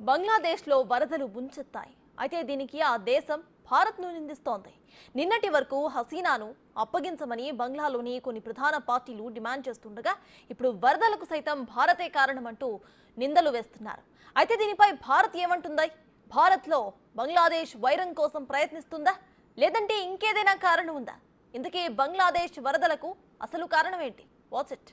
బంగ్లాదేశ్లో వరదలు ముంచెత్తాయి. అయితే దీనికి ఆ దేశం భారత్ను నిందిస్తోంది. నిన్నటి వరకు హసీనాను అప్పగించమని బంగ్లాలోని కొన్ని ప్రధాన పార్టీలు డిమాండ్ చేస్తుండగా ఇప్పుడు వరదలకు సైతం భారతే కారణమంటూ నిందలు వేస్తున్నారు. అయితే దీనిపై భారత్ ఏమంటుందా? భారత్లో బంగ్లాదేశ్ వైరం కోసం ప్రయత్నిస్తుందా, లేదంటే ఇంకేదైనా కారణం ఉందా? ఇందుకే బంగ్లాదేశ్ వరదలకు అసలు కారణం ఏంటి? What's it?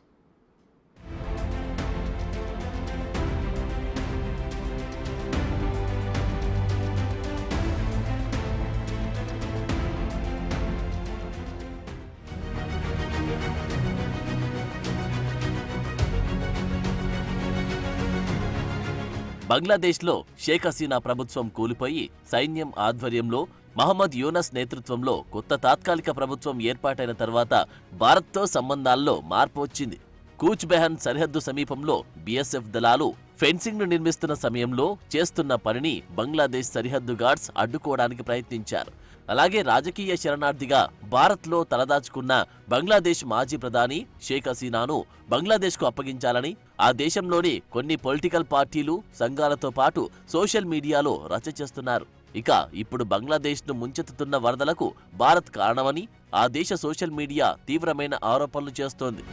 బంగ్లాదేశ్లో షేక్ హసీనా ప్రభుత్వం కూలిపోయి సైన్యం ఆధ్వర్యంలో మహమ్మద్ యూనస్ నేతృత్వంలో కొత్త తాత్కాలిక ప్రభుత్వం ఏర్పాటైన తర్వాత భారత్తో సంబంధాల్లో మార్పు వచ్చింది. కూచ్ బెహన్ సరిహద్దు సమీపంలో బీఎస్ఎఫ్ దళాలు ఫెన్సింగ్ను నిర్మిస్తున్న సమయంలో చేస్తున్న పనిని బంగ్లాదేశ్ సరిహద్దు గార్డ్స్ అడ్డుకోవడానికి ప్రయత్నించారు. అలాగే రాజకీయ శరణార్థిగా భారత్లో తలదాచుకున్న బంగ్లాదేశ్ మాజీ ప్రధాని షేక్ హసీనాను బంగ్లాదేశ్కు అప్పగించాలని ఆ దేశంలోని కొన్ని పొలిటికల్ పార్టీలు, సంఘాలతో పాటు సోషల్ మీడియాలో రచ్చ చేస్తున్నారు. ఇక ఇప్పుడు బంగ్లాదేశ్ను ముంచెత్తుతున్న వరదలకు భారత్ కారణమని ఆ దేశ సోషల్ మీడియా తీవ్రమైన ఆరోపణలు చేస్తోంది.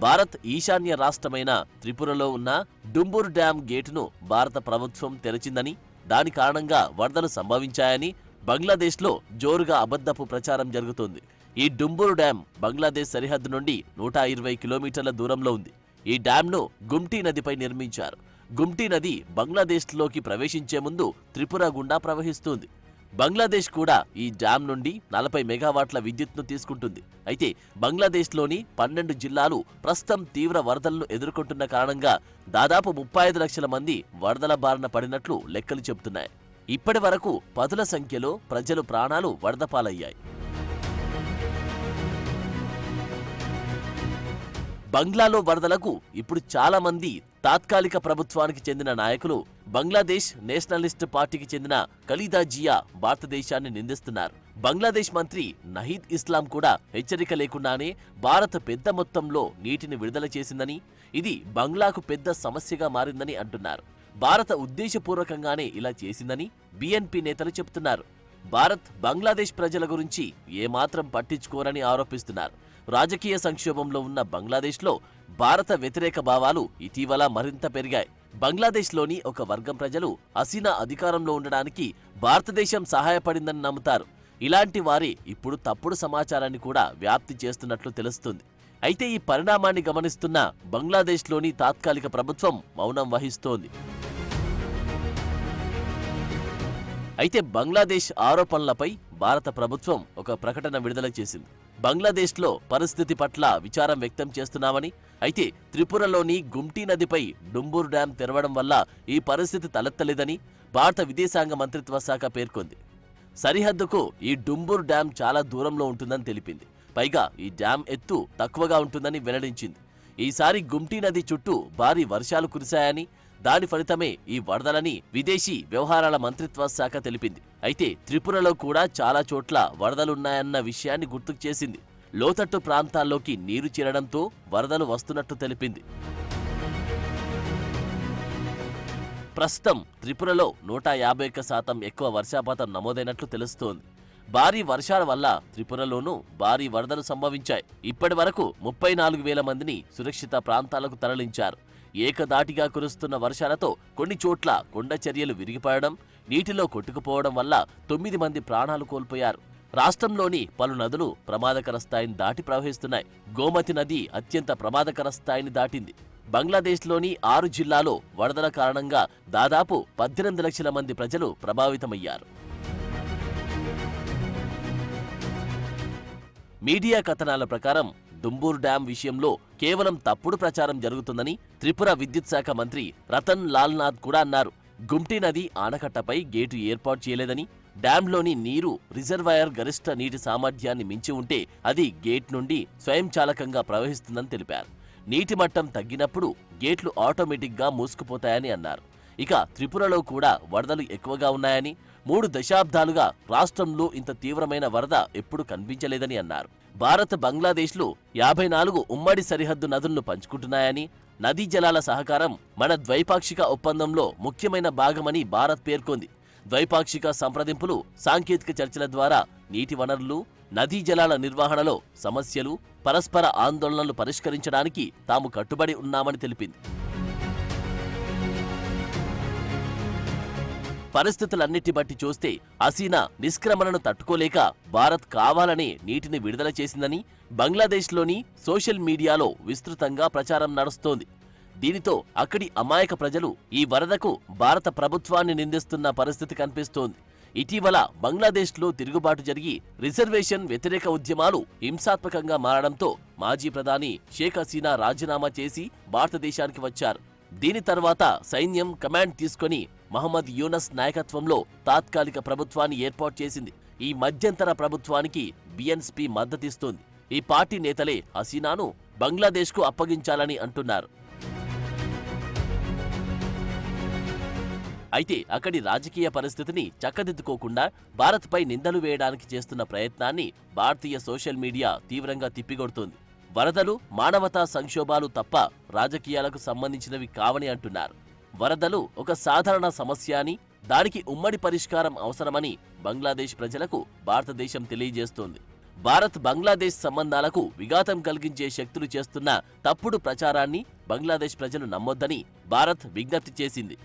భారత్ ఈశాన్య రాష్ట్రమైన త్రిపురలో ఉన్న డుంబుర్ డ్యాం గేటును భారత ప్రభుత్వం తెరిచిందని, దాని కారణంగా వరదలు సంభవించాయని బంగ్లాదేశ్లో జోరుగా అబద్ధపు ప్రచారం జరుగుతోంది. ఈ డుంబుర్ డ్యాం బంగ్లాదేశ్ సరిహద్దు నుండి 120 కిలోమీటర్ల దూరంలో ఉంది. ఈ డ్యాంను గుమ్టీ నదిపై నిర్మించారు. గుమ్టీ నది బంగ్లాదేశ్లోకి ప్రవేశించే ముందు త్రిపుర గుండా ప్రవహిస్తుంది. బంగ్లాదేశ్ కూడా ఈ డ్యాం నుండి 40 మెగావాట్ల విద్యుత్ను తీసుకుంటుంది. అయితే బంగ్లాదేశ్లోని 12 జిల్లాలు ప్రస్తుతం తీవ్ర వరదలను ఎదుర్కొంటున్న కారణంగా దాదాపు 35 లక్షల మంది వరదల బారిన పడినట్లు లెక్కలు చెబుతున్నాయి. ఇప్పటి వరకు పదుల సంఖ్యలో ప్రజలు ప్రాణాలు వరద పాలయ్యాయి. బంగ్లాలో వరదలకు ఇప్పుడు చాలా మంది తాత్కాలిక ప్రభుత్వానికి చెందిన నాయకులు బంగ్లాదేశ్ నేషనలిస్ట్ పార్టీకి చెందిన ఖలీదా జియా భారతదేశాన్ని నిందిస్తున్నారు. బంగ్లాదేశ్ మంత్రి నహీద్ ఇస్లాం కూడా హెచ్చరిక లేకుండానే భారత్ పెద్ద మొత్తంలో నీటిని విడుదల చేసిందని, ఇది బంగ్లాకు పెద్ద సమస్యగా మారిందని అంటున్నారు. భారత ఉద్దేశపూర్వకంగానే ఇలా చేసిందని బీఎన్పీ నేతలు చెబుతున్నారు. భారత్ బంగ్లాదేశ్ ప్రజల గురించి ఏమాత్రం పట్టించుకోరని ఆరోపిస్తున్నారు. రాజకీయ సంక్షోభంలో ఉన్న బంగ్లాదేశ్లో భారత వ్యతిరేక భావాలు ఇటీవల మరింత పెరిగాయి. బంగ్లాదేశ్లోని ఒక వర్గం ప్రజలు హసీనా అధికారంలో ఉండడానికి భారతదేశం సహాయపడిందని నమ్ముతారు. ఇలాంటి వారే ఇప్పుడు తప్పుడు సమాచారాన్ని కూడా వ్యాప్తి చేస్తున్నట్లు తెలుస్తుంది. అయితే ఈ పరిణామాన్ని గమనిస్తున్న బంగ్లాదేశ్లోని తాత్కాలిక ప్రభుత్వం మౌనం వహిస్తోంది. అయితే బంగ్లాదేశ్ ఆరోపణలపై భారత ప్రభుత్వం ఒక ప్రకటన విడుదల చేసింది. బంగ్లాదేశ్లో పరిస్థితి పట్ల విచారం వ్యక్తం చేస్తున్నామని, అయితే త్రిపురలోని గుమ్టీ నదిపై డుంబుర్ డ్యాం తెరవడం వల్ల ఈ పరిస్థితి తలెత్తలేదని భారత విదేశాంగ మంత్రిత్వ శాఖ పేర్కొంది. సరిహద్దుకు ఈ డుంబుర్ డ్యాం చాలా దూరంలో ఉంటుందని తెలిపింది. పైగా ఈ డ్యాం ఎత్తు తక్కువగా ఉంటుందని వెల్లడించింది. ఈసారి గుమ్టీ నది చుట్టూ భారీ వర్షాలు కురిశాయని, దాని ఫలితమే ఈ వరదలని విదేశీ వ్యవహారాల మంత్రిత్వ శాఖ తెలిపింది. అయితే త్రిపురలో కూడా చాలా చోట్ల వరదలున్నాయన్న విషయాన్ని గుర్తుకు చేసింది. లోతట్టు ప్రాంతాల్లోకి నీరు చేరడంతో వరదలు వస్తున్నట్టు తెలిపింది. ప్రస్తుతం త్రిపురలో 151% ఎక్కువ వర్షపాతం నమోదైనట్లు తెలుస్తోంది. భారీ వర్షాల వల్ల త్రిపురలోనూ భారీ వరదలు సంభవించాయి. ఇప్పటి వరకు 34,000 మందిని సురక్షిత ప్రాంతాలకు తరలించారు. ఏకదాటిగా కురుస్తున్న వర్షాలతో కొన్ని చోట్ల కొండ చర్యలు విరిగిపడడం, నీటిలో కొట్టుకుపోవడం వల్ల 9 మంది ప్రాణాలు కోల్పోయారు. రాష్ట్రంలోని పలు నదులు ప్రమాదకర స్థాయిని దాటి ప్రవహిస్తున్నాయి. గోమతి నది అత్యంత ప్రమాదకర స్థాయిని దాటింది. బంగ్లాదేశ్లోని 6 జిల్లాలో వరదల కారణంగా దాదాపు 18 లక్షల మంది ప్రజలు ప్రభావితమయ్యారు. మీడియా కథనాల ప్రకారం డుంబుర్ డ్యాం విషయంలో కేవలం తప్పుడు ప్రచారం జరుగుతుందని త్రిపుర విద్యుత్ శాఖ మంత్రి రతన్ లాల్ నాథ్ కూడా అన్నారు. గుమ్టీ నది ఆనకట్టపై గేటు ఏర్పాటు చేయలేదని, డ్యాంలోని నీరు రిజర్వాయర్ గరిష్ట నీటి సామర్థ్యాన్ని మించి ఉంటే అది గేట్ నుండి స్వయంచాలకంగా ప్రవహిస్తుందని తెలిపారు. నీటి మట్టం తగ్గినప్పుడు గేట్లు ఆటోమేటిక్గా మూసుకుపోతాయని అన్నారు. ఇక త్రిపురలో కూడా వరదలు ఎక్కువగా ఉన్నాయని, 3 దశాబ్దాలుగా రాష్ట్రంలో ఇంత తీవ్రమైన వరద ఎప్పుడు కనిపించలేదని అన్నారు. భారత్ బంగ్లాదేశ్లు 54 ఉమ్మడి సరిహద్దు నదులను పంచుకుంటున్నాయని, నదీ జలాల సహకారం మన ద్వైపాక్షిక ఒప్పందంలో ముఖ్యమైన భాగమని భారత్ పేర్కొంది. ద్వైపాక్షిక సంప్రదింపులు, సాంకేతిక చర్చల ద్వారా నీటి వనరులు, నదీ జలాల నిర్వహణలో సమస్యలు, పరస్పర ఆందోళనలు పరిష్కరించడానికి తాము కట్టుబడి ఉన్నామని తెలిపింది. పరిస్థితులన్నిటి బట్టి చూస్తే హసీనా నిష్క్రమణను తట్టుకోలేక భారత్ కావాలనే నీటిని విడుదల చేసిందని బంగ్లాదేశ్లోని సోషల్ మీడియాలో విస్తృతంగా ప్రచారం నడుస్తోంది. దీనితో అక్కడి అమాయక ప్రజలు ఈ వరదకు భారత ప్రభుత్వాన్ని నిందిస్తున్న పరిస్థితి కనిపిస్తోంది. ఇటీవల బంగ్లాదేశ్లో తిరుగుబాటు జరిగి రిజర్వేషన్ వ్యతిరేక ఉద్యమాలు హింసాత్మకంగా మారడంతో మాజీ ప్రధాని షేక్ హసీనా రాజీనామా చేసి భారతదేశానికి వచ్చారు. దీని తర్వాత సైన్యం కమాండ్ తీసుకొని మహమ్మద్ యూనస్ నాయకత్వంలో తాత్కాలిక ప్రభుత్వాన్ని ఏర్పాటు చేసింది. ఈ మధ్యంతర ప్రభుత్వానికి బిఎన్పి మద్దతిస్తోంది. ఈ పార్టీ నేతలే హసీనాను బంగ్లాదేశ్కు అప్పగించాలని అంటున్నారు. అయితే అక్కడి రాజకీయ పరిస్థితిని చక్కదిద్దుకోకుండా భారత్పై నిందలు వేయడానికి చేస్తున్న ప్రయత్నాన్ని భారతీయ సోషల్ మీడియా తీవ్రంగా తిప్పికొడుతోంది. వరదలు మానవతా సంక్షోభాలు తప్ప రాజకీయాలకు సంబంధించినవి కావని అంటున్నారు. వరదలు ఒక సాధారణ సమస్య అని, దానికి ఉమ్మడి పరిష్కారం అవసరమని బంగ్లాదేశ్ ప్రజలకు భారతదేశం తెలియజేస్తోంది. భారత్ బంగ్లాదేశ్ సంబంధాలకు విఘాతం కలిగించే శక్తులు చేస్తున్న తప్పుడు ప్రచారాన్ని బంగ్లాదేశ్ ప్రజలు నమ్మొద్దని భారత్ విజ్ఞప్తి చేసింది.